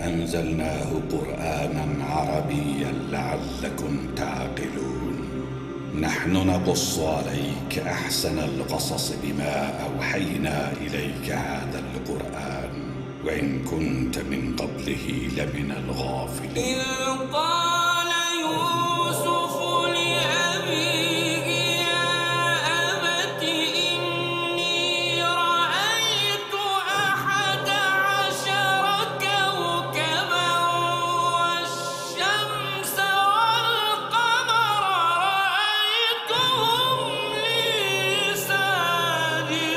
أنزلناه قرآنا عربيا لعلكم تعقلون. نحن نقص عليك أحسن القصص بما أوحينا إليك هذا القرآن وإن كنت من قبله لمن الغافلين. إذ قال يوسف لأبيه يا أبت إني رأيت 11 كوكبا والشمس والقمر رأيتهم لي ساجدين.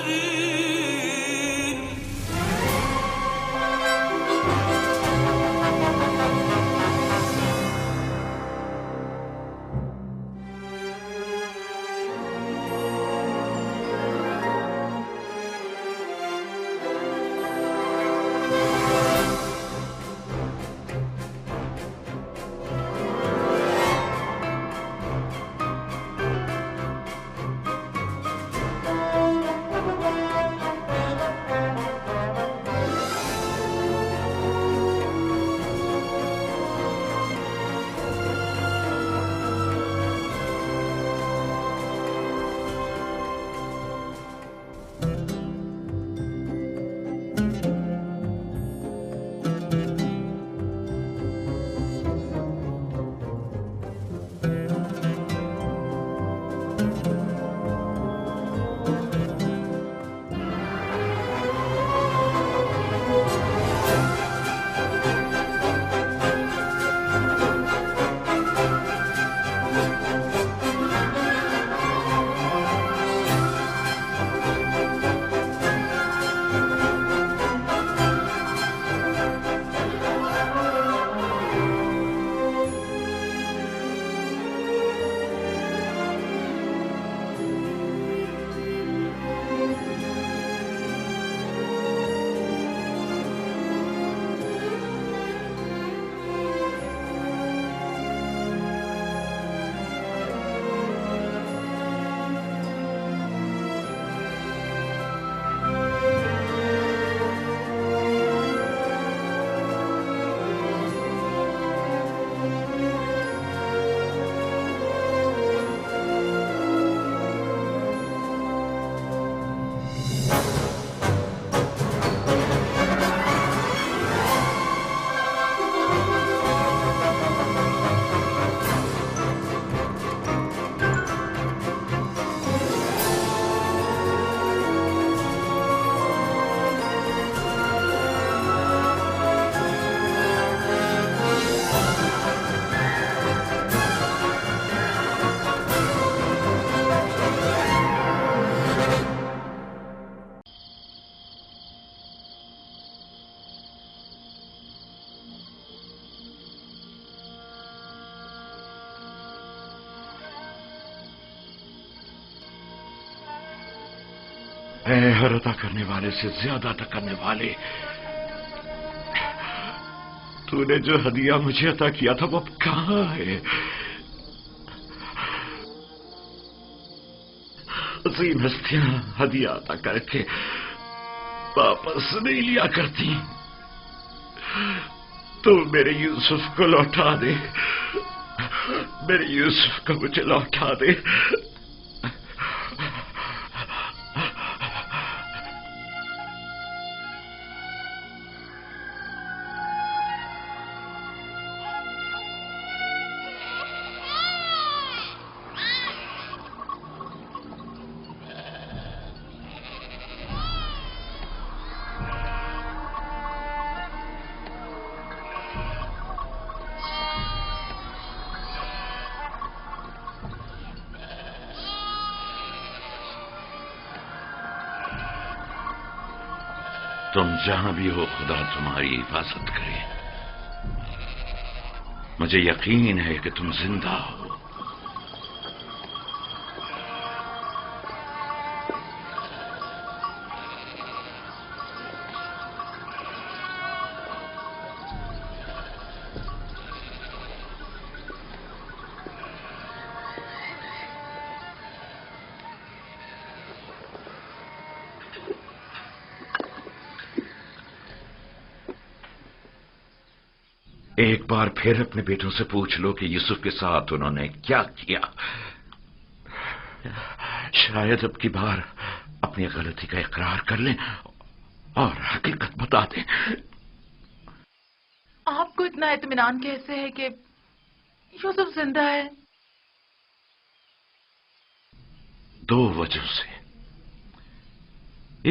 اے ہر عطا کرنے والے سے زیادہ عطا کرنے والے، تو نے جو ہدیہ مجھے عطا کیا تھا وہ اب کہاں ہے؟ عظیم ہستیاں ہدیہ عطا کر کے واپس نہیں لیا کرتی، تو میرے یوسف کو لوٹا دے، میرے یوسف کو مجھے لوٹا دے۔ تم جہاں بھی ہو خدا تمہاری حفاظت کرے۔ مجھے یقین ہے کہ تم زندہ ہو۔ ایک بار پھر اپنے بیٹوں سے پوچھ لو کہ یوسف کے ساتھ انہوں نے کیا کیا. شاید اب کی بار اپنی غلطی کا اقرار کر لیں اور حقیقت بتا دیں. آپ کو اتنا اطمینان کیسے ہے کہ یوسف زندہ ہے؟ 2 وجہ سے.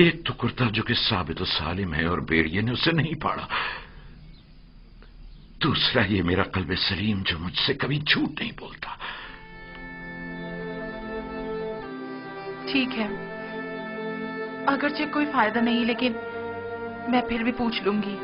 ایک تو کرتا جو کہ ثابت و سالم ہے اور بھیڑیے نے اسے نہیں پاڑا. دوسرا یہ میرا قلب سلیم جو مجھ سے کبھی جھوٹ نہیں بولتا. ٹھیک ہے، اگرچہ کوئی فائدہ نہیں لیکن میں پھر بھی پوچھ لوں گی.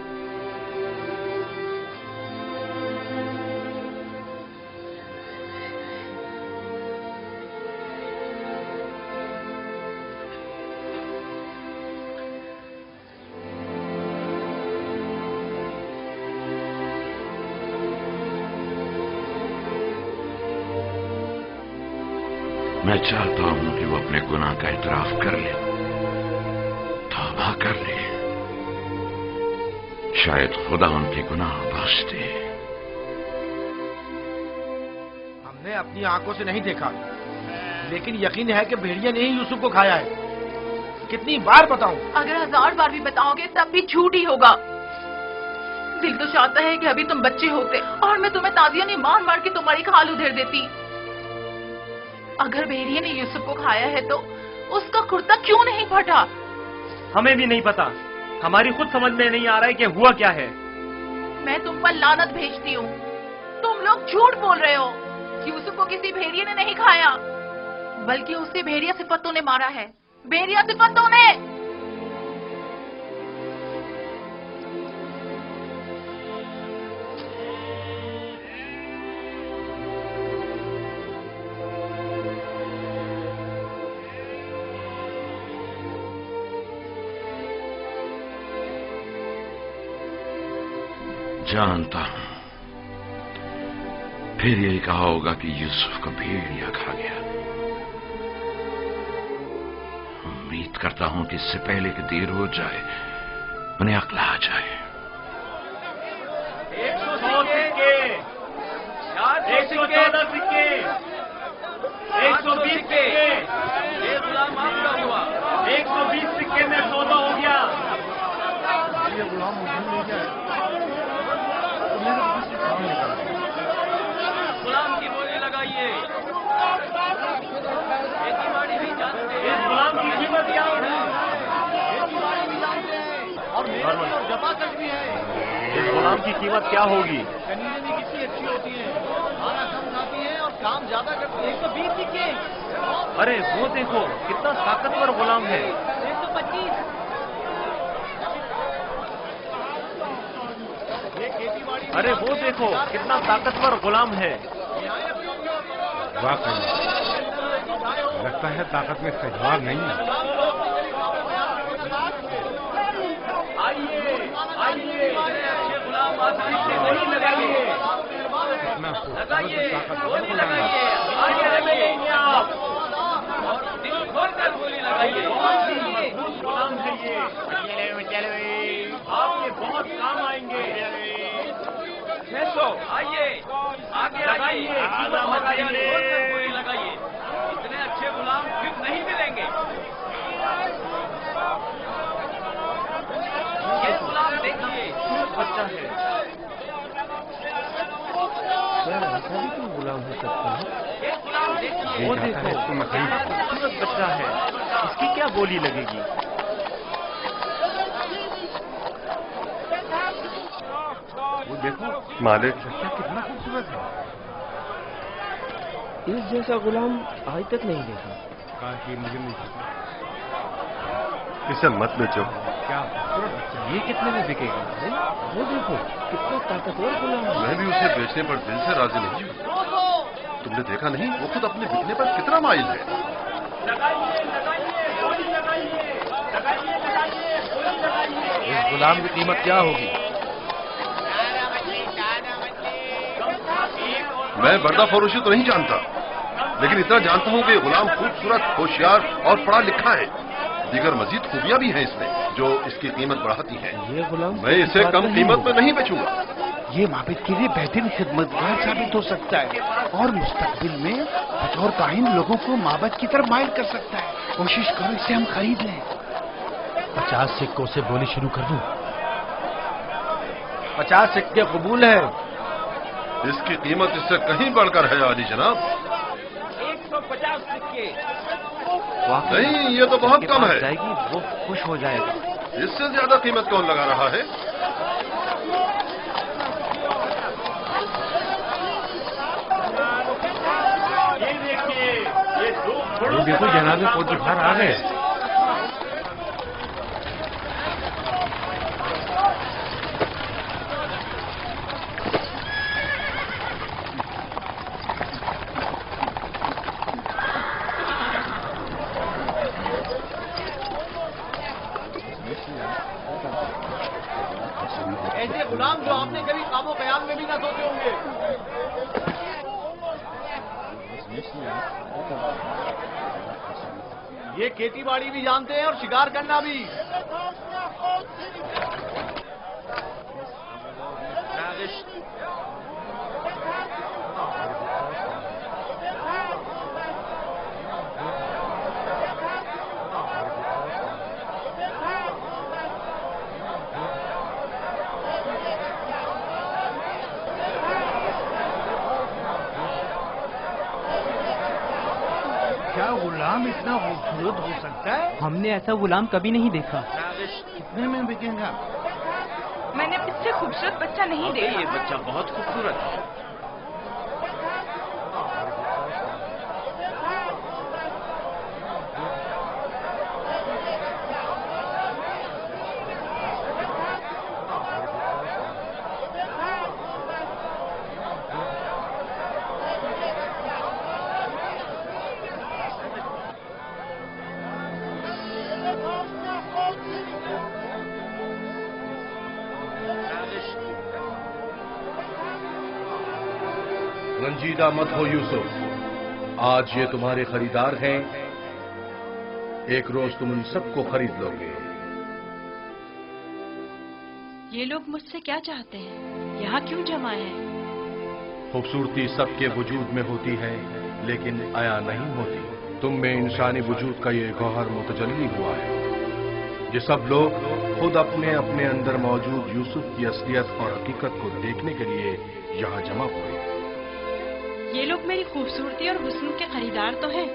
میں چاہتا ہوں کہ وہ اپنے گناہ کا اعتراف کر لے، توبہ کر لے. شاید خدا ان کے گناہ بخش دے. ہم نے اپنی آنکھوں سے نہیں دیکھا لیکن یقین ہے کہ بھیڑیا نے ہی یوسف کو کھایا ہے. کتنی بار بتاؤں؟ اگر 1000 بار بھی بتاؤ گے تب بھی جھوٹ ہی ہوگا. دل تو چاہتا ہے کہ ابھی تم بچے ہوتے اور میں تمہیں تازیہ نہیں مار مار کے تمہاری کھال ادھیر دیتی. اگر بھیڑیے نے یوسف کو کھایا ہے تو اس کا کرتا کیوں نہیں پھٹا؟ ہمیں بھی نہیں پتا. ہماری خود سمجھ میں نہیں آ رہا ہے کہ ہوا کیا ہے. میں تم پر لعنت بھیجتی ہوں. تم لوگ جھوٹ بول رہے ہو. یوسف کو کسی بھیڑیے نے نہیں کھایا بلکہ اسے بھیڑیا صفتوں نے مارا ہے. بھیڑیا صفتوں نے. جانتا ہوں پھر یہی کہا ہوگا کہ یوسف کو بھیڑیا کھا گیا. امید کرتا ہوں کہ اس سے پہلے کہ دیر ہو جائے انہیں عقل آ جائے. 100 سکے، 114 سکے، 120 سکے. یہ غلام آپ کا ہوا. 120 سکے میں سودا ہو گیا. یہ غلام مجھے لے جائے. غلام کی بولی لگائیے. اس غلام کی قیمت کیا ہے؟ اور جمع کر بھی ہے. اس غلام کی قیمت کیا ہوگی؟ کنیزیں بھی کتنی اچھی ہوتی ہیں. کھانا کم کھاتی ہیں اور کام زیادہ کرتی ہیں. 120 سکے. ارے وہ دیکھو کتنا طاقتور غلام ہے. 125. ارے وہ دیکھو کتنا طاقتور غلام ہے. واقعی لگتا ہے طاقت میں استحصال نہیں ہے. آئیے آئیے اچھے غلام آسانی سے نہیں لگائیے. لگائیے گولی لگائیے. آگے آئیے آپ اور دل کھول کر گولی لگائیے. مضبوط غلام ہے یہ. آپ کے بہت کام آئیں گے. آئیے آگے لگائیے. گولی لگائیے. اتنے اچھے غلام پھر نہیں ملیں گے. یہ غلام دیکھیے بچہ ہے. غلام ہو سکتا ہے. یہ غلام دیکھیے. وہ دیکھو کتنا خوبصورت بچہ ہے. اس کی کیا بولی لگے گی؟ وہ دیکھو مالک بچہ کتنا خوبصورت ہے. اس جیسا غلام آج تک نہیں دیکھا. کاش یہ مجھے نہیں پتا. اسے مت بیچو. کیا خوبصورت بچہ ہے. یہ کتنے میں بکے گا؟ وہ دیکھو کتنا طاقتور غلام ہے. میں بھی اسے بیچنے پر دل سے راضی نہیں ہوں. تم نے دیکھا نہیں وہ خود اپنے بکنے پر کتنا مائل ہے. اس غلام کی قیمت کیا ہوگی؟ میں بردہ فروشی تو نہیں جانتا لیکن اتنا جانتا ہوں کہ غلام خوبصورت، ہوشیار اور پڑھا لکھا ہے. دیگر مزید خوبیاں بھی ہیں اس میں جو اس کی قیمت بڑھاتی ہیں. یہ غلام میں اسے کم قیمت میں نہیں بیچوں گا. یہ معبد کے لیے بہترین خدمتگار ثابت ہو سکتا ہے اور مستقبل میں بطور کاہن لوگوں کو معبد کی طرف مائل کر سکتا ہے. کوشش کرو اسے ہم خرید لیں. 50 سکوں سے بولی شروع کر دوں. 50 سکے قبول ہے. اس کی قیمت اس سے کہیں بڑھ کر ہے عالی جناب. 150 سکے. نہیں، یہ تو بہت کم ہے. جائے گی وہ خوش ہو جائے گا. اس سے زیادہ قیمت کون لگا رہا ہے؟ دیکھو جناب کوٹ باہر آ گئے. ایسے غلام جو آپ نے کبھی خواب و خیال میں بھی نہ سوچے ہوں گے. یہ کھیتی باڑی بھی جانتے ہیں اور شکار کرنا بھی. کیا غلام اتنا خوبصورت ہو سکتا ہے؟ ہم نے ایسا غلام کبھی نہیں دیکھا. کتنے میں بکے گا؟ میں نے اس سے خوبصورت بچہ نہیں دیکھا. یہ بچہ بہت خوبصورت ہے. رنجیدہ مت ہو یوسف، آج یہ تمہارے خریدار ہیں. ایک روز تم ان سب کو خرید لو گے. یہ لوگ مجھ سے کیا چاہتے ہیں؟ یہاں کیوں جمع ہیں؟ خوبصورتی سب کے وجود میں ہوتی ہے لیکن عیاں نہیں ہوتی. تم میں انسانی وجود کا یہ گوہر متجلی ہوا ہے. یہ سب لوگ خود اپنے اپنے اندر موجود یوسف کی اصلیت اور حقیقت کو دیکھنے کے لیے یہاں جمع ہوئے. یہ لوگ میری خوبصورتی اور حسن کے خریدار تو ہیں،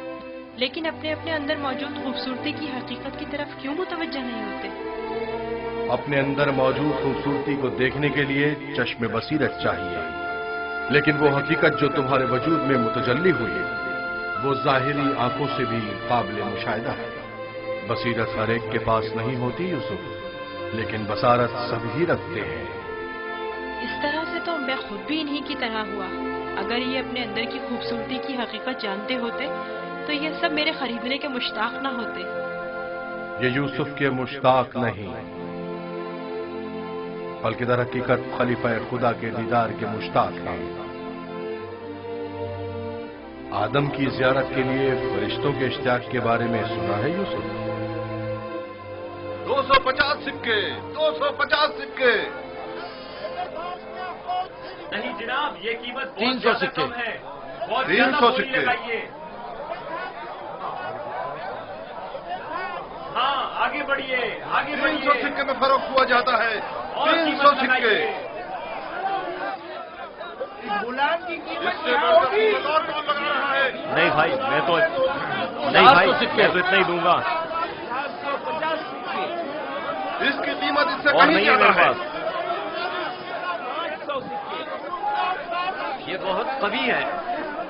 لیکن اپنے اپنے اندر موجود خوبصورتی کی حقیقت کی طرف کیوں متوجہ نہیں ہوتے؟ اپنے اندر موجود خوبصورتی کو دیکھنے کے لیے چشم بصیرت چاہیے، لیکن وہ حقیقت جو تمہارے وجود میں متجلی ہوئی وہ ظاہری آنکھوں سے بھی قابل مشاہدہ ہے. بصیرت ہر ایک کے پاس نہیں ہوتی یوسف، لیکن بصارت سب ہی رکھتے ہیں. اس طرح سے تو میں خود بھی انہی کی طرح ہوا. اگر یہ اپنے اندر کی خوبصورتی کی حقیقت جانتے ہوتے تو یہ سب میرے خریدنے کے مشتاق نہ ہوتے. یہ یوسف کے مشتاق نہیں بلکہ در حقیقت خلیفہ خدا کے دیدار کے مشتاق ہیں. آدم کی زیارت کے لیے فرشتوں کے اشتیاق کے بارے میں سنا ہے یوسف؟ 250 سکے. 250 سکے. نہیں جناب، یہ قیمت 300 سکے. 300 سکے. ہاں آگے بڑھیے، آگے بڑھیے. 300 سکے میں فروخت ہوا جاتا ہے. 300 سکے. غلام کی قیمت اس سے بڑھ کر قیمت اور کون لگا رہا ہے؟ نہیں بھائی، میں تو اتنا ہی دوں گا. اس کی قیمت اس سے اور کہیں نہیں ہے زیادہ میرے ہے. پاس. یہ بہت قوی ہے،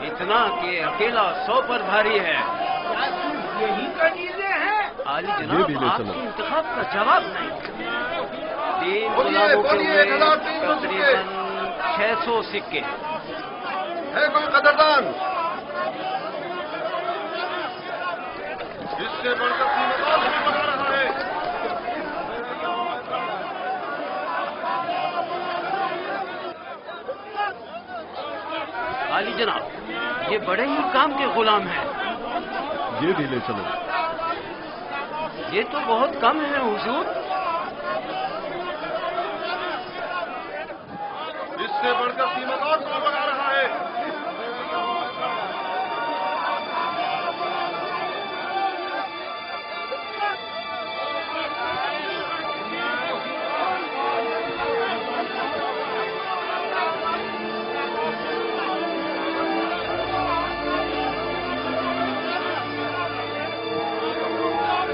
اتنا کہ اکیلا 100 پر بھاری ہے. یہی کا چیزیں ہیں. عالی یہ جناب، بھی لے آپ چلو. کے انتخاب کا جواب نہیں. 3 بولیے، غلاموں کے بولیے، ہوئے 1300 تقریباً 600 سکے. ہے کوئی قدردان؟ اس سے بڑھ کر قیمت اور نہیں بڑھا رہا ہے. عالی جناب، یہ بڑے ہی کام کے غلام ہیں. یہ بھی لے چلو. یہ تو بہت کم ہے حضور. سے بڑھ کر قیمت اور توڑ لگا رہا ہے.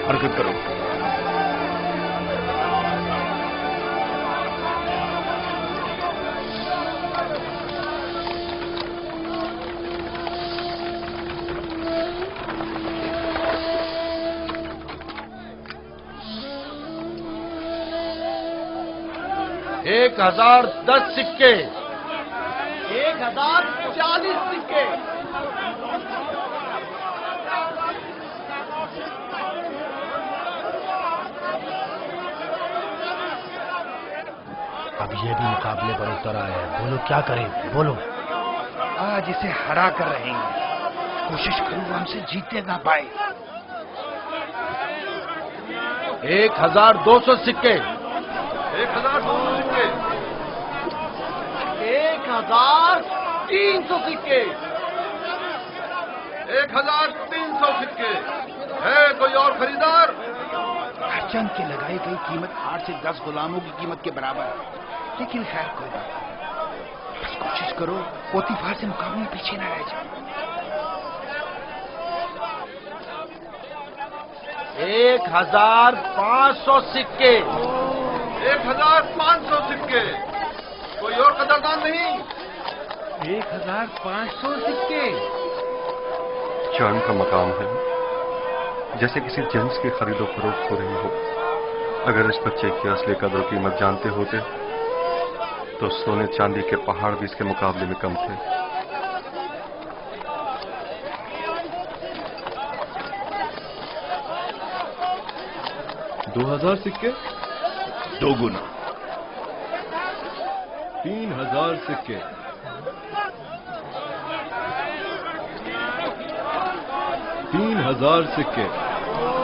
حرکت کرو. ایک 1010 سکے. 1040 سکے. اب یہ بھی مقابلے پر اتر آیا ہے. بولو کیا کریں؟ بولو. آج اسے ہرا کر رہیں گے. کوشش کروں وہ ہم سے جیتے نہ پائے. 1200 سکے. 1200 سکے. 1300 سکے. 1300 سکے. ہے کوئی اور خریدار؟ چند کی لگائی گئی قیمت 8 سے 10 غلاموں کی قیمت کے برابر ہے. لیکن خیر کوئی بات. بس کوشش کرو پوتیفار سے مقابلے میں پیچھے نہ رہ جائے. 1500 سکے. 1500 سکے. کوئی اور قدردان نہیں؟ 1500 سکے. چاند کا مقام ہے جیسے کسی جنس کی خرید و فروخت ہو رہی ہو. اگر اس بچے کی اصلی قدر و قیمت جانتے ہوتے تو سونے چاندی کے پہاڑ بھی اس کے مقابلے میں کم تھے. دو 2000 سکے. 2 گنا. 3000 سکے. 3000 سکے.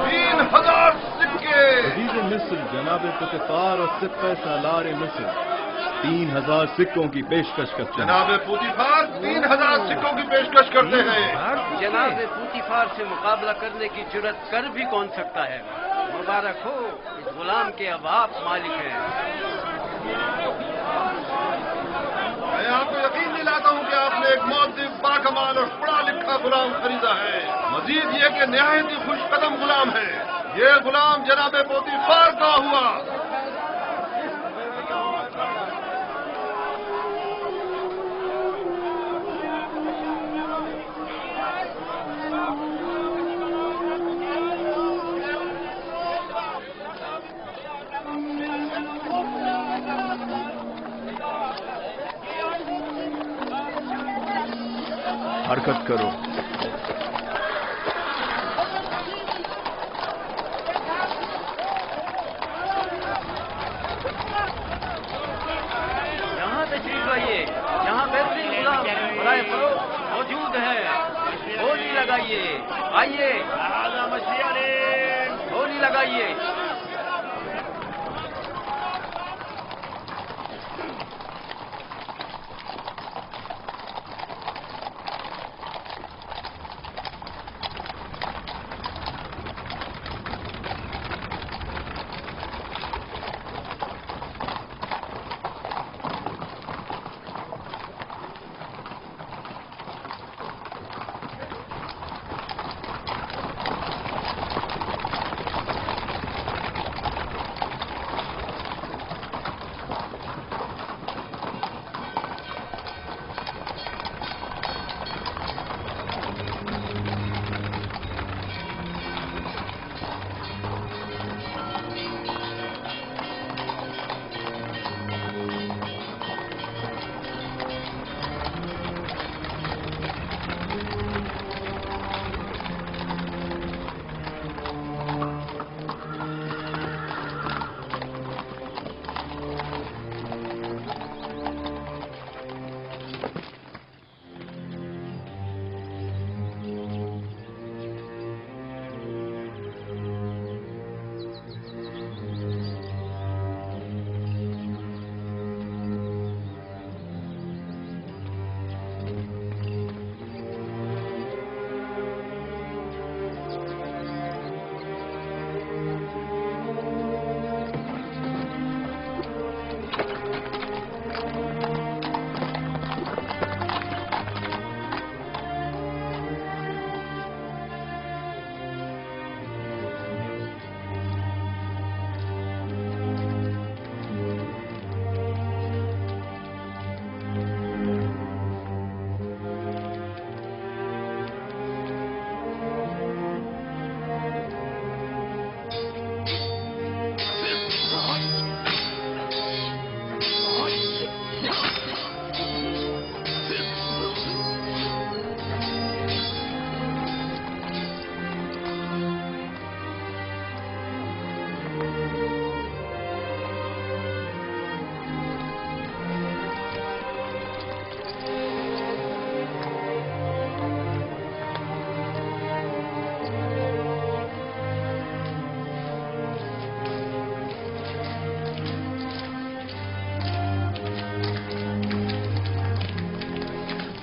3000 سکے. عزیز مصر جناب پوتیفار اور سپہ سالار مصر 3000 سکوں کی پیشکش کرتے ہیں. جناب پوتیفار 3000 سکوں کی پیشکش کرتے ہیں. جناب پوتیفار سے مقابلہ کرنے کی جرت کر بھی کون سکتا ہے؟ مبارک ہو، اس غلام کے اب آپ مالک ہیں. میں آپ کو یقین دلاتا ہوں کہ آپ نے ایک مؤدب، باکمال اور پڑھا لکھا غلام خریدا ہے. مزید یہ کہ نہایت ہی خوش قدم غلام ہے. یہ غلام جناب پوتیفار کا ہوا. حرکت کرو. یہاں تشریف لائیے. یہاں بہترین غلام برائے فروخت موجود ہے. بولی لگائیے. آئیے بولی لگائیے.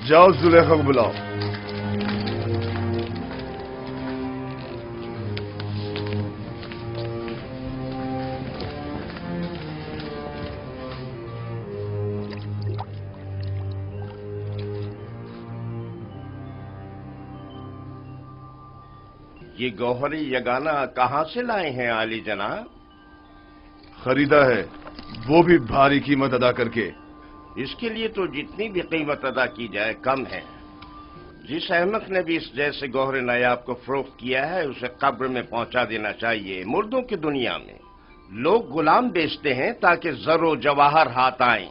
جاؤ زلیخا کو بلاؤ. یہ گوہری یگانہ کہاں سے لائے ہیں عالی جناب؟ خریدا ہے، وہ بھی بھاری قیمت ادا کر کے. اس کے لیے تو جتنی بھی قیمت ادا کی جائے کم ہے. جس احمق نے بھی اس جیسے گوہر نایاب کو فروخت کیا ہے اسے قبر میں پہنچا دینا چاہیے. مردوں کی دنیا میں لوگ غلام بیچتے ہیں تاکہ زر و جواہر ہاتھ آئیں.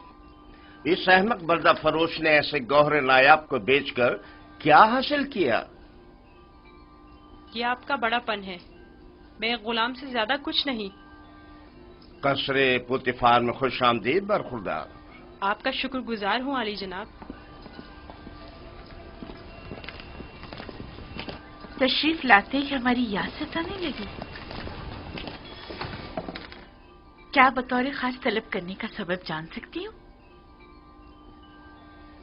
اس احمق بردہ فروش نے ایسے گوہر نایاب کو بیچ کر کیا حاصل کیا؟ یہ آپ کا بڑا پن ہے. میں غلام سے زیادہ کچھ نہیں. قصر پوتیفار میں خوش آمدید برخوردار. آپ کا شکر گزار ہوں علی جناب. تشریف لاتے ہی ہماری یاد ستانے لگی. کیا بطور خاص طلب کرنے کا سبب جان سکتی ہوں؟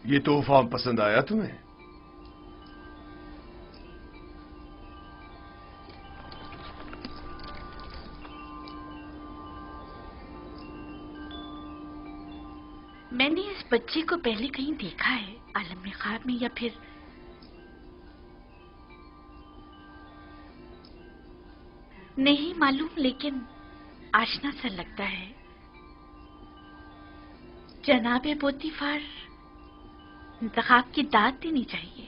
یہ تحفہ پسند آیا تمہیں؟ میں نے اس بچے کو پہلے کہیں دیکھا ہے، عالم خواب میں یا پھر نہیں معلوم، لیکن آشنا سا لگتا ہے. جناب پوتیفار، انتخاب کی داد دینی چاہیے.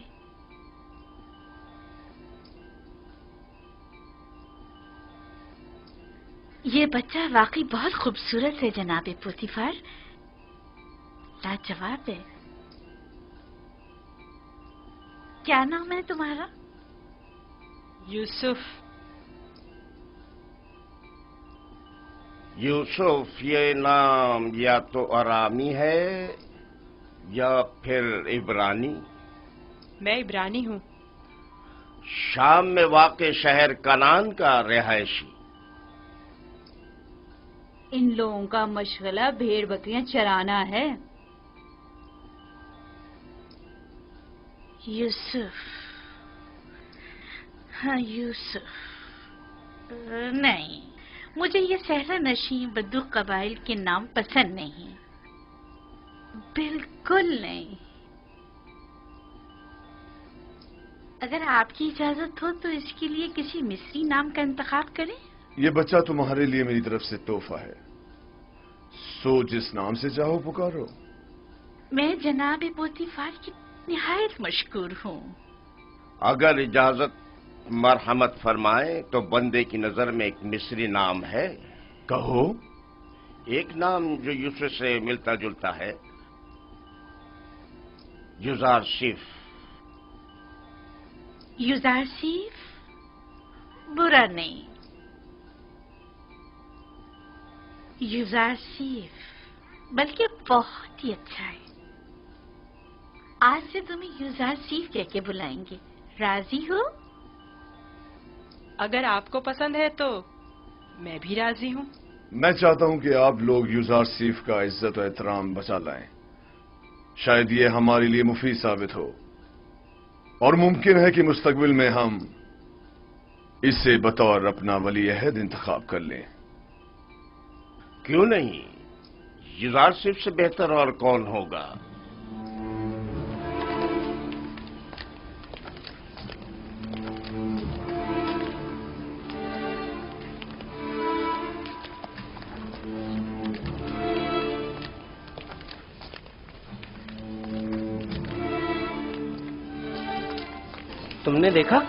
یہ بچہ واقعی بہت خوبصورت ہے جناب پوتیفار، لاجواب ہے. کیا نام ہے تمہارا؟ یوسف. یوسف یہ نام یا تو آرامی ہے یا پھر عبرانی؟ میں عبرانی ہوں. شام میں واقع شہر کنعان کا رہائشی. ان لوگوں کا مشغلہ بھیڑ بکریاں چرانا ہے. یوسف، ہاں یوسف. نہیں، مجھے یہ صحرا نشین بدو قبائل کے نام پسند نہیں، بالکل نہیں. اگر آپ کی اجازت ہو تو اس کے لیے کسی مصری نام کا انتخاب کریں. یہ بچہ تمہارے لیے میری طرف سے تحفہ ہے، سو جس نام سے چاہو پکارو. میں جناب پوتیفار کی نہایت مشکور ہوں. اگر اجازت مرحمت فرمائے تو بندے کی نظر میں ایک مصری نام ہے. کہو. ایک نام جو یوسف سے ملتا جلتا ہے، یوزارسیف. یوزارسیف برا نہیں. یوزارسیف بلکہ بہت ہی اچھا ہے. آج سے تمہیں یوزارسیف کہہ کے بلائیں گے. راضی ہو؟ اگر آپ کو پسند ہے تو میں بھی راضی ہوں. میں چاہتا ہوں کہ آپ لوگ یوزارسیف کا عزت و احترام بچا لائیں. شاید یہ ہمارے لیے مفید ثابت ہو، اور ممکن ہے کہ مستقبل میں ہم اسے بطور اپنا ولی عہد انتخاب کر لیں. کیوں نہیں؟ یوزارسیف سے بہتر اور کون ہوگا؟ تم نے دیکھا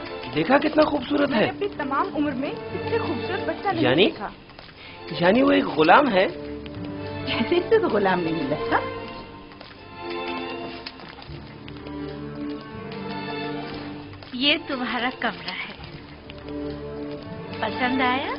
کتنا خوبصورت ہے. اپنی تمام عمر میں اس سے خوبصورت بچہ نہیں دیکھا. یعنی وہ ایک غلام ہے؟ جیسے اس سے تو غلام نہیں ملا تھا. یہ تمہارا کمرہ ہے، پسند آیا؟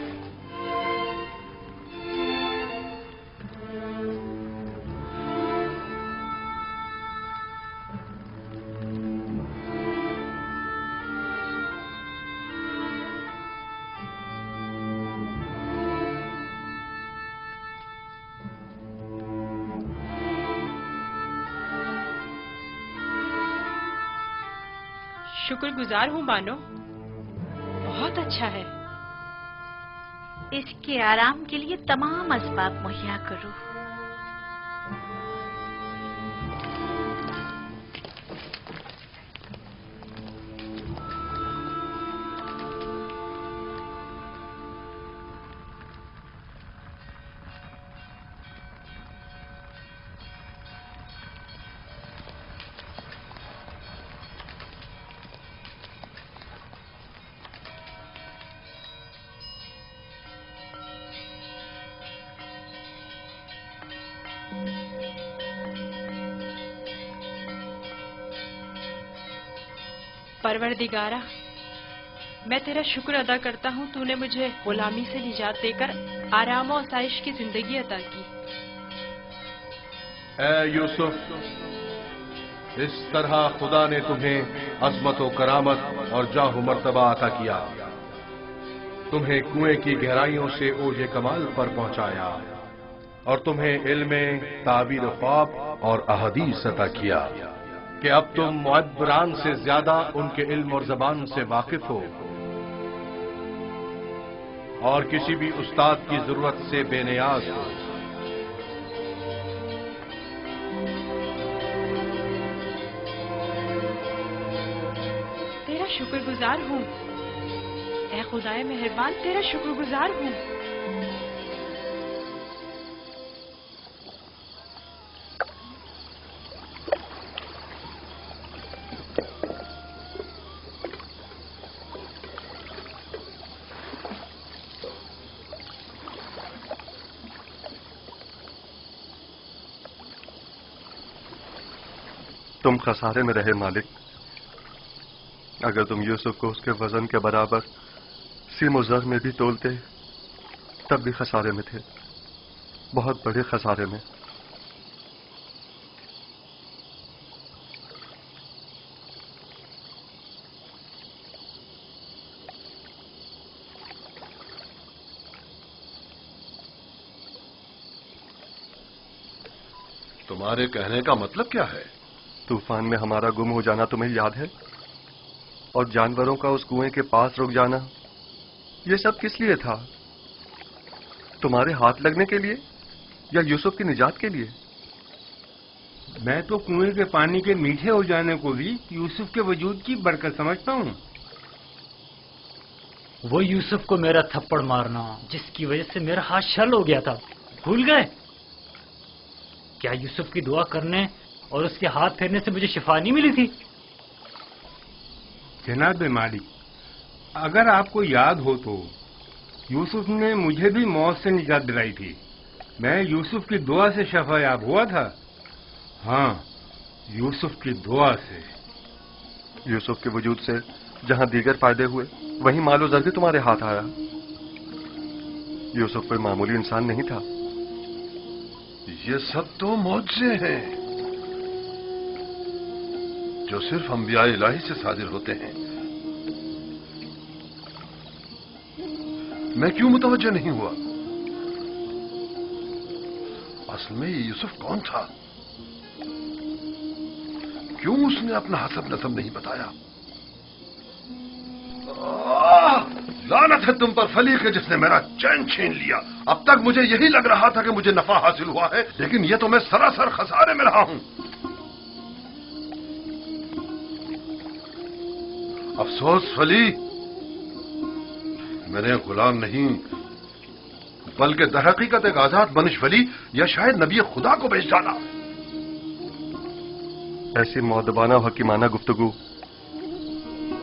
शुक्र गुजार हूँ मानो, बहुत अच्छा है। इसके आराम के लिए तमाम असबाब मुहैया करो। परवरदिगारा, मैं तेरा शुक्र अदा करता हूँ, तूने मुझे गुलामी से निजात देकर आराम और आसाइश की जिंदगी अता की। ऐ यूसुफ, इस तरह खुदा ने तुम्हें अजमत व करामत और जाह मर्तबा अता किया, तुम्हें कुएं की गहराइयों से ओजे कमाल पर पहुंचाया और तुम्हें इल्म, ताबीर ख्वाब और अहदीस अता किया कि अब तुम मुअब्बरान से ज्यादा उनके इल्म और जबान से वाकिफ हो और किसी भी उस्ताद की जरूरत से बेनियाज हो। तेरा शुक्रगुजार हूँ, ऐ खुदाए मेहरबान, तेरा शुक्रगुजार हूँ। तुम खसारे में रहे मालिक। अगर तुम यूसुफ को उसके वजन के बराबर सीम ज़र में भी तोलते तब भी खसारे में थे, बहुत बड़े खसारे में। तुम्हारे कहने का मतलब क्या है? तूफान में हमारा गुम हो जाना तुम्हें याद है? और जानवरों का उस कुएं के पास रुक जाना, ये सब किस लिए था? तुम्हारे हाथ लगने के लिए या यूसुफ की निजात के लिए? मैं तो कुएं के पानी के मीठे हो जाने को भी यूसुफ के वजूद की बरकत समझता हूँ। वो यूसुफ को मेरा थप्पड़ मारना, जिसकी वजह से मेरा हाथ छल हो गया था, भूल गए? क्या यूसुफ की दुआ करने और उसके हाथ फेरने से मुझे शिफा नहीं मिली थी? जनाब मालिक, अगर आपको याद हो तो यूसुफ ने मुझे भी मौत से निजात दिलाई थी। मैं यूसुफ की दुआ से शफायाब हुआ था। हाँ, यूसुफ की दुआ से। यूसुफ के वजूद से जहां दीगर फायदे हुए, वहीं मालो ज़र भी तुम्हारे हाथ आया। यूसुफ कोई मामूली इंसान नहीं था। ये सब तो मौजज़े हैं जो सिर्फ अंबिया इलाही से सादिर होते हैं। मैं क्यों मुतवज्जह नहीं हुआ? असल में ये यूसुफ कौन था? क्यों उसने अपना हसब नसब नहीं बताया? लानत है तुम पर फली के जिसने मेरा चैन छीन लिया। अब तक मुझे यही लग रहा था कि मुझे नफा हासिल हुआ है, लेकिन ये तो मैं सरासर खसारे में रहा हूं। अफसोस फली, मैंने गुलाम नहीं बल्कि दरहकीकत एक आजाद बनिश वली या शायद नबी खुदा को बेच डाला। ऐसी मौदबाना और हकीमाना गुफ्तगू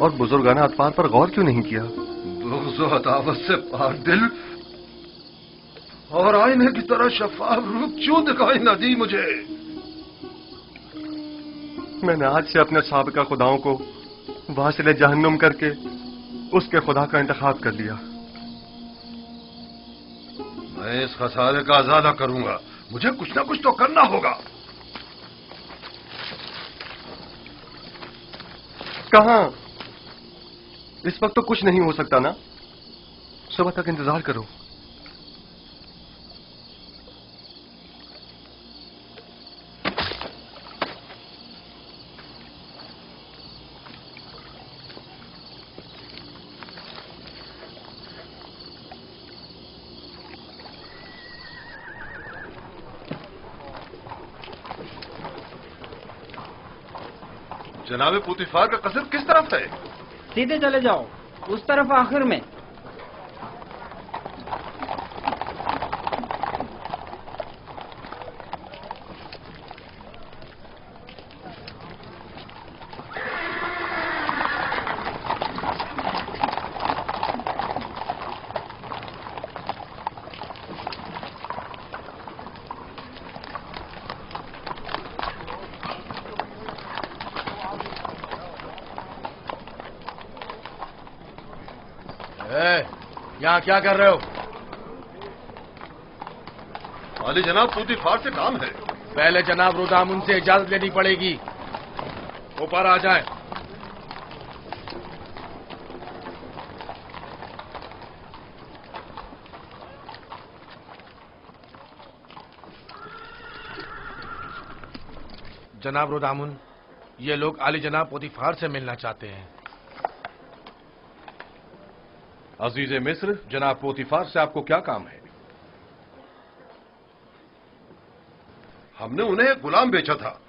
और बुजुर्गाना अतवार पर गौर क्यों नहीं किया? बुग़्ज़ व अदावत से पाक दिल और आईने की तरह शफाफ रूप क्यों दिखाई न दी मुझे? मैंने आज से अपने साबिका खुदाओं को वासिले जहन्नुम करके उसके खुदा का इंतखाब कर लिया। मैं इस खसारे का अज़ाला करूंगा। मुझे कुछ ना कुछ तो करना होगा। कहां? इस वक्त तो कुछ नहीं हो सकता ना। सुबह तक इंतजार करो। जनाब पुतिफार का कसर किस तरफ है? सीधे चले जाओ, उस तरफ आखिर में। यहाँ क्या कर रहे हो? वाली जनाब पुतिफार से काम है। पहले जनाब रुदामुन से इजाजत लेनी पड़ेगी। ऊपर आ जाए। जनाब रुदामुन, ये लोग आली जनाब पुतिफार से मिलना चाहते हैं। अजीज मिस्र, जनाब पोतीफार से आपको क्या काम है? हमने उन्हें एक गुलाम बेचा था।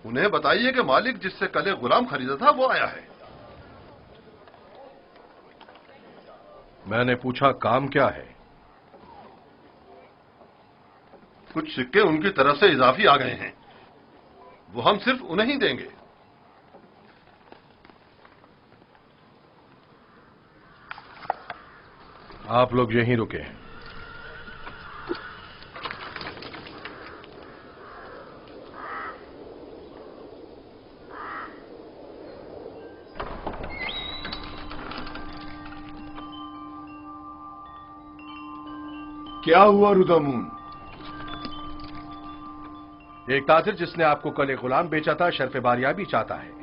उन्हें बताइए कि मालिक जिससे कल एक गुलाम खरीदा था वो आया है। मैंने पूछा काम क्या है? कुछ सिक्के उनकी तरफ से इजाफी आ गए हैं, वो हम सिर्फ उन्हें ही देंगे। आप लोग यहीं रुके। क्या हुआ रुदामुन? एक ताजिर जिसने आपको कल एक गुलाम बेचा था शर्फ बारियाबी चाहता है।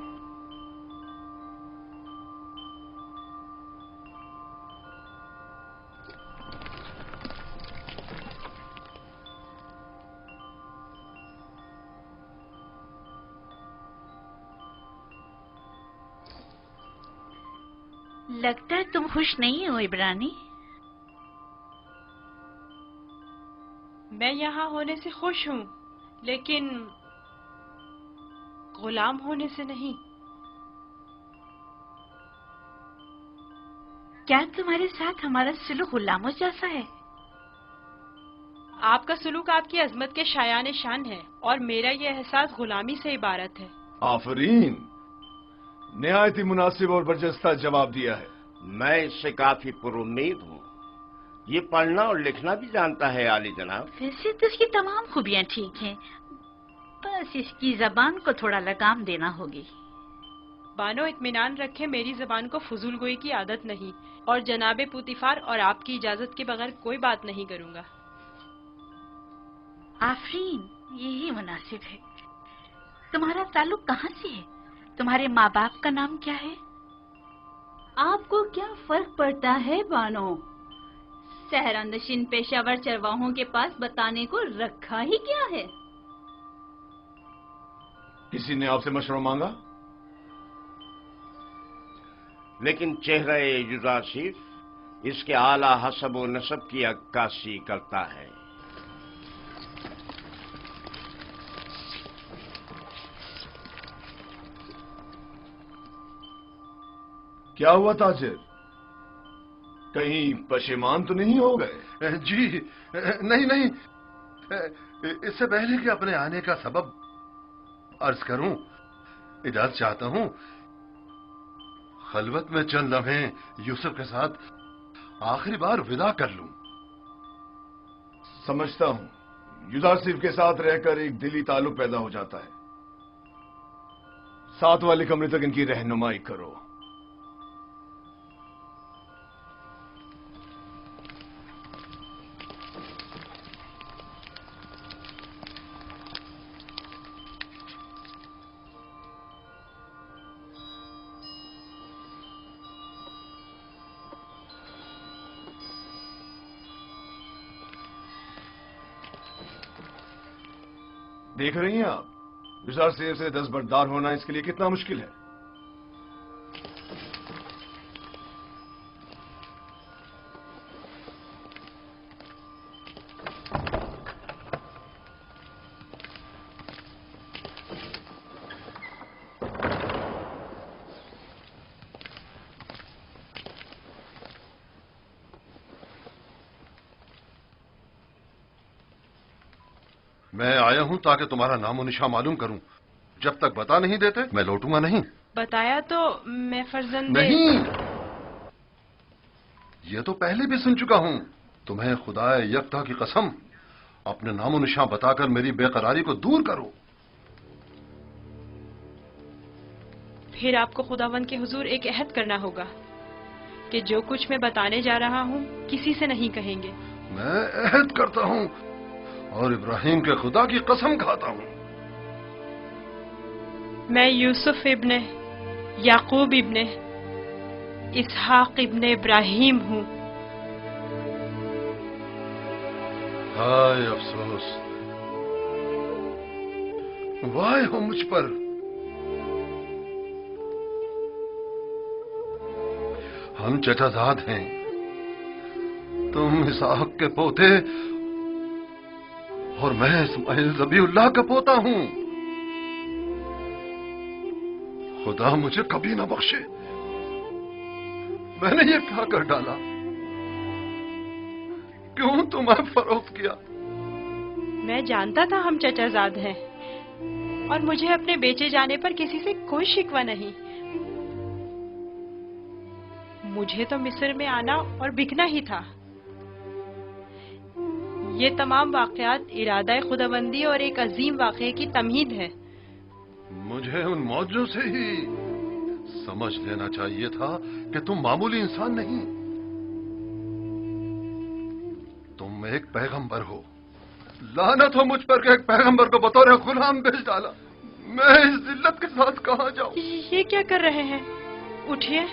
लगता है तुम खुश नहीं हो इब्रानी। मैं यहाँ होने से खुश हूँ, लेकिन गुलाम होने से नहीं। क्या तुम्हारे साथ हमारा सुलूक गुलामों जैसा है? आपका सुलूक आपकी अजमत के शायान शान है और मेरा ये एहसास गुलामी से इबारत है। आफरीन, निहायत ही मुनासिब और बरजस्ता जवाब दिया है। मैं इससे काफी पुरुम्मीद हूँ। ये पढ़ना और लिखना भी जानता है आली जनाब। वैसे तो इसकी तमाम खूबियाँ ठीक हैं, बस इसकी जबान को थोड़ा लगाम देना होगी। बानो इत्मीनान रखे, मेरी जबान को फजूल गोई की आदत नहीं और जनाबे पुतिफार और आपकी इजाजत के बगैर कोई बात नहीं करूँगा। आफरीन, यही मुनासिब है। तुम्हारा ताल्लुक कहाँ से है? तुम्हारे माँ बाप का नाम क्या है? आपको क्या फर्क पड़ता है बानो? सहरानशीन पेशावर चरवाहों के पास बताने को रखा ही क्या है? किसी ने आपसे मशवरा मांगा? लेकिन चेहरा युजासिफ इसके आला हसब व नसब की अक्कासी करता है। क्या हुआ ताजिर? कहीं पशेमान तो नहीं हो गए? जी नहीं नहीं, इससे पहले कि अपने आने का सबब अर्ज करूं, इजाजत चाहता हूं खलवत में चंद लम्हे यूसुफ के साथ आखिरी बार विदा कर लूं। समझता हूं, युजासिफ के साथ रहकर एक दिली ताल्लुक पैदा हो जाता है। साथ वाले कमरे तक इनकी रहनुमाई करो। देख रही हैं आप, युजासिफ से दस्तबरदार होना इसके लिए कितना मुश्किल है। मैं आया हूं ताकि तुम्हारा नाम और निशा मालूम करूं। जब तक बता नहीं देते मैं लौटूंगा नहीं। बताया तो मैं फर्जंदे नहीं, ये तो पहले भी सुन चुका हूं। तुम्हें खुदा यकता की कसम, अपने नाम और निशान बताकर मेरी बेकरारी को दूर करो। फिर आपको खुदावंद के हुजूर एक अहद करना होगा कि जो कुछ मैं बताने जा रहा हूँ किसी से नहीं कहेंगे। मैं अहद करता हूं और इब्राहिम के खुदा की कसम खाता हूं। मैं यूसुफ इब्ने याकूब इब्ने इसहाक इब्ने इब्राहिम हूँ। हाय अफसोस, वाह हो मुझ पर। हम चचाजाद हैं, तुम इसहाक के पोते और मैं इस्माइल ज़बीउल्लाह का पोता हूं। खुदा मुझे कभी ना बख्शे, मैंने ये क्या कर डाला? क्यों तुम्हें फरोख्त किया? मैं जानता था हम चचाजाद हैं और मुझे अपने बेचे जाने पर किसी से कोई शिकवा नहीं। मुझे तो मिस्र में आना और बिकना ही था। ये तमाम वाकयात इरादा खुदाबंदी और एक अजीम वाक़े की तमहीद है। मुझे उन मौजों से ही समझ लेना चाहिए था कि तुम मामूली इंसान नहीं, तुम एक पैगंबर हो। लानत हो मुझ पर कि एक पैगंबर को बतौर गुलाम बेच डाला। मैं इस जिल्लत के साथ कहां जाऊं? ये क्या कर रहे हैं? उठिए।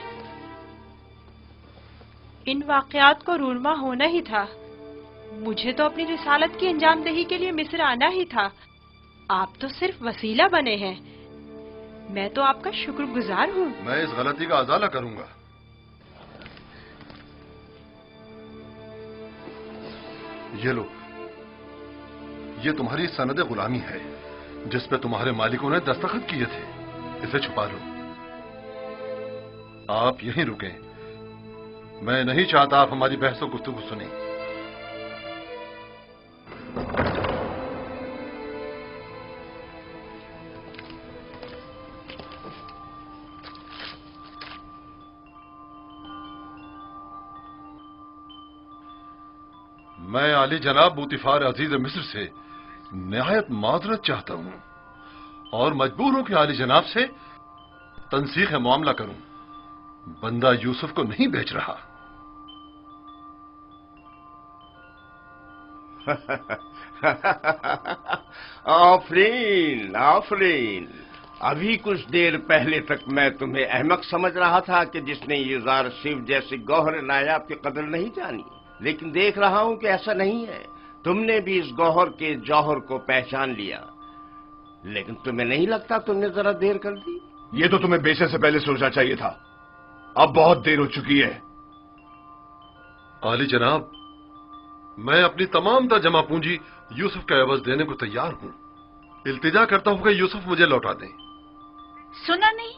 इन वाकयात को रूनमा होना ही था। मुझे तो अपनी रिसालत की अंजामदही के लिए मिस्र आना ही था। आप तो सिर्फ वसीला बने हैं। मैं तो आपका शुक्रगुजार हूँ। मैं इस गलती का अजाला करूंगा। ये लो, ये तुम्हारी सनद गुलामी है जिस पे तुम्हारे मालिकों ने दस्तखत किए थे। इसे छुपा लो। आप यहीं रुकें। मैं नहीं चाहता आप हमारी बहस और गुफ्तगू सुनें। मैं आली जनाब बूतिफार अजीज मिस्र से निहायत माजरत चाहता हूं और मजबूर हूं कि आली जनाब से तनसीख मामला करूं। बंदा यूसुफ को नहीं बेच रहा। आफरीन आफरीन। अभी कुछ देर पहले तक मैं तुम्हें अहमक समझ रहा था कि जिसने युजार शिव जैसे गौहर नायाब की कदर नहीं जानी, लेकिन देख रहा हूं कि ऐसा नहीं है। तुमने भी इस गौहर के जौहर को पहचान लिया। लेकिन तुम्हें नहीं लगता तुमने जरा देर कर दी? ये तो तुम्हें बेचने से पहले सोचना चाहिए था। अब बहुत देर हो चुकी है। आली जनाब, मैं अपनी तमाम जमा पूंजी यूसुफ के एवज देने को तैयार हूं। इल्तिजा करता हूं कि यूसुफ मुझे लौटा दें। सुना नहीं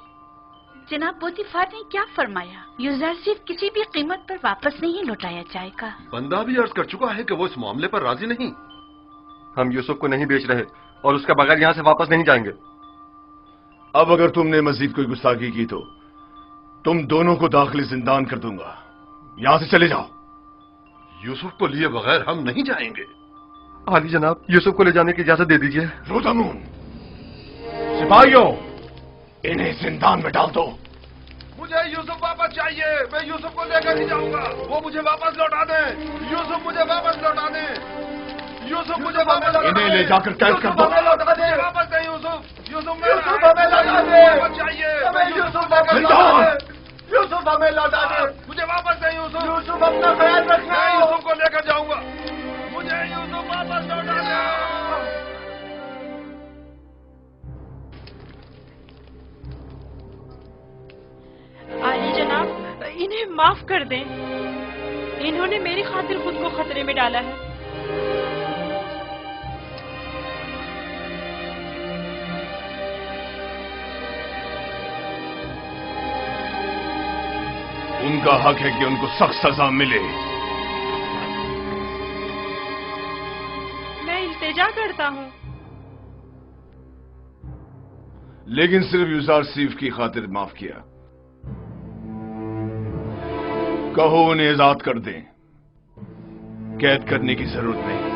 जनाब पोतीफार ने क्या फरमाया? यूसुफ किसी भी कीमत पर वापस नहीं लौटाया जाएगा। बंदा भी अर्ज कर चुका है कि वो इस मामले पर राजी नहीं। हम यूसुफ को नहीं बेच रहे और उसके बगैर यहां से वापस नहीं जाएंगे। अब अगर तुमने मजीद कोई गुस्ताखी की तो तुम दोनों को दाखिली जिंदान कर दूंगा। यहां से चले जाओ। यूसुफ को लिए बगैर हम नहीं जाएंगे। आली जनाब, यूसुफ को ले जाने की इजाजत दे दीजिए। रोदमून, सिपाहियों, इन्हें जिंदान में डाल दो। मुझे यूसुफ वापस चाहिए। मैं यूसुफ को लेकर ही जाऊंगा। वो मुझे वापस लौटा दे। यूसुफ मुझे वापस लौटा दे। यूसुफ मुझे वापस लौटा दे। इन्हें ले जाकर कैद कर दो। लौटा दे। वापस दे यूसुफ। यूसुफ हमें लौटा दे। चाहिए यूसुफ वापस लौटा दे। यूसुफ हमें लौटा दे। मुझे वापस दे यूसुफ। यूसुफ अपना ख्याल रखना। मैं यूसुफ को लेकर जाऊंगा। मुझे यूसुफ वापस लौटा दे। आली जनाब, इन्हें माफ कर दें। इन्होंने मेरी खातिर खुद को खतरे में डाला है। उनका हक है कि उनको सख्त सजा मिले। मैं इल्तिजा करता हूँ। लेकिन सिर्फ यूजारसीफ की खातिर माफ किया। कहो उन्हें आजाद कर दें, कैद करने की जरूरत नहीं।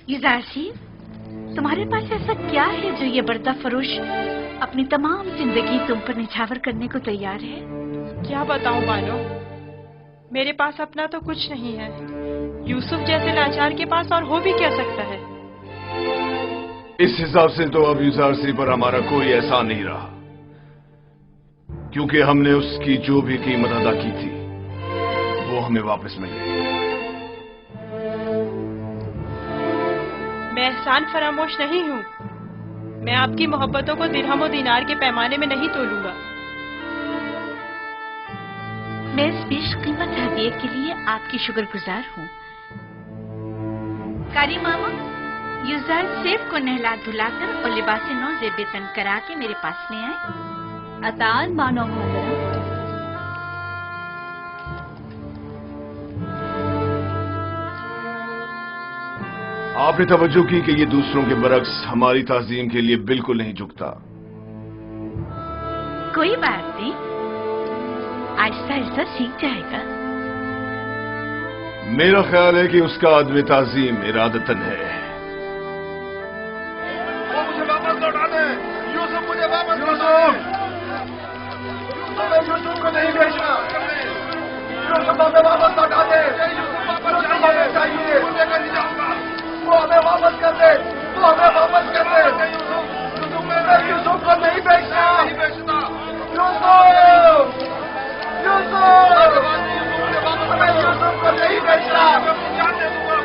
यूजारसीफ, तुम्हारे पास ऐसा क्या है जो ये बर्दा फरोश अपनी तमाम जिंदगी तुम पर निछावर करने को तैयार है? क्या बताऊं बानो, मेरे पास अपना तो कुछ नहीं है। यूसुफ जैसे लाचार के पास और हो भी क्या सकता है? इस हिसाब से तो अब यूजारसी पर हमारा कोई एहसान नहीं रहा, क्योंकि हमने उसकी जो भी कीमत अदा की थी वो हमें वापस मिल गई। मैं एहसान फरामोश नहीं हूँ। मैं आपकी मोहब्बतों को दिरहम और दीनार के पैमाने में नहीं तोलूंगा। मैं इस बेशकीमत हदिये के लिए आपकी शुक्रगुजार हूँ। कारी मामा, यूजारसीफ को नहला धुलाकर और लिबास नौ ज़ेब तन करा के मेरे पास ले आए। अतान मानो मोहतरम। आपने तवज्जो की कि ये दूसरों के बरक्स हमारी ताजीम के लिए बिल्कुल नहीं झुकता। कोई बात नहीं, आहिस्ता आहिस्ता सीख जाएगा। मेरा ख्याल है कि उसका अदब ताजीम इरादतन है। वो मुझे वापस लौटा दे। यूसुफ मुझे वापस लौटा दे। यूसुफ को नहीं बेचना। यूसुफ हमें वापस लौटा दे। यूसुफ हमें चाहिए। वो लेकर नहीं जाऊंगा। वो हमें वापस कर दे। वो हमें वापस कर दे। यूसुफ को नहीं बेचना। यूसुफ, यूसुफ, हमें यूसुफ को नहीं बेचना।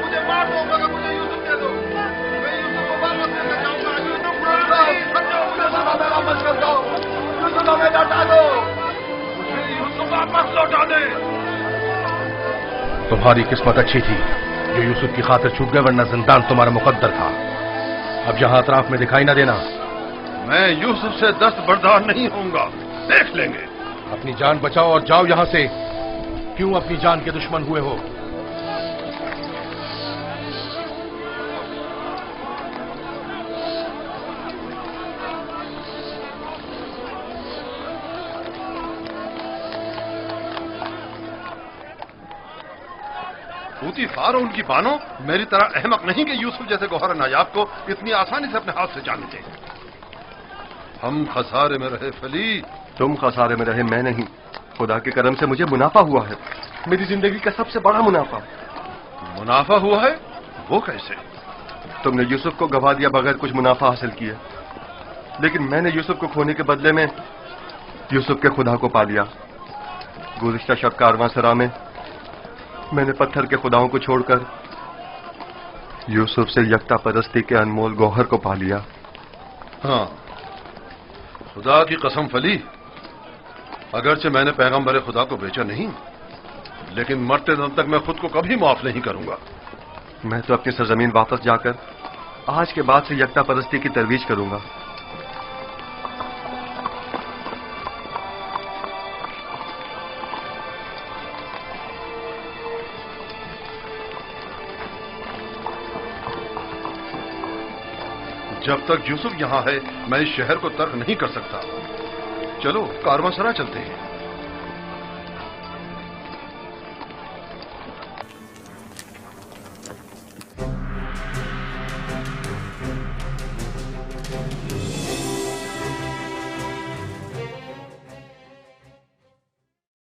मुझे मार दो मगर मुझे यूसुफ दे दो। मैं यूसुफ को वापस लेकर जाऊंगा। यूसुफ हमें वापस कर दो। यूसुफ हमें लौटा दो। मुझे यूसुफ वापस लौटा दे। तुम्हारी किस्मत अच्छी थी जो यूसुफ की खातिर छूट गए, वरना जिंदान तुम्हारा मुकद्दर था। अब यहां अतराफ में दिखाई ना देना। मैं यूसुफ से दस्तबरदार नहीं होऊंगा, देख लेंगे। अपनी जान बचाओ और जाओ यहां से। क्यों अपनी जान के दुश्मन हुए हो? पूतीफार और उनकी बानो मेरी तरह अहमक नहीं कि यूसुफ जैसे गौहर नायाब को इतनी आसानी से अपने हाथ से जाने दें। हम खसारे में रहे फली। तुम खसारे में रहे, मैं नहीं। खुदा के करम से मुझे मुनाफा हुआ है, मेरी जिंदगी का सबसे बड़ा मुनाफा। मुनाफा हुआ है? वो कैसे? तुमने यूसुफ को गवा दिया बगैर कुछ मुनाफा हासिल किए, लेकिन मैंने यूसुफ को खोने के बदले में यूसुफ के खुदा को पा लिया। गुज़िश्ता शब कारवांसरा में मैंने पत्थर के खुदाओं को छोड़कर यूसुफ से यकता परस्ती के अनमोल गौहर को पा लिया। हाँ, खुदा की कसम फली, अगरचे मैंने पैगंबर खुदा को बेचा नहीं, लेकिन मरते दम तक मैं खुद को कभी माफ नहीं करूंगा। मैं तो अपनी सरजमीन वापस जाकर आज के बाद से यकता परस्ती की तरवीज करूंगा। जब तक यूसुफ यहां है मैं इस शहर को तर्क नहीं कर सकता। चलो कारवांसरा चलते हैं।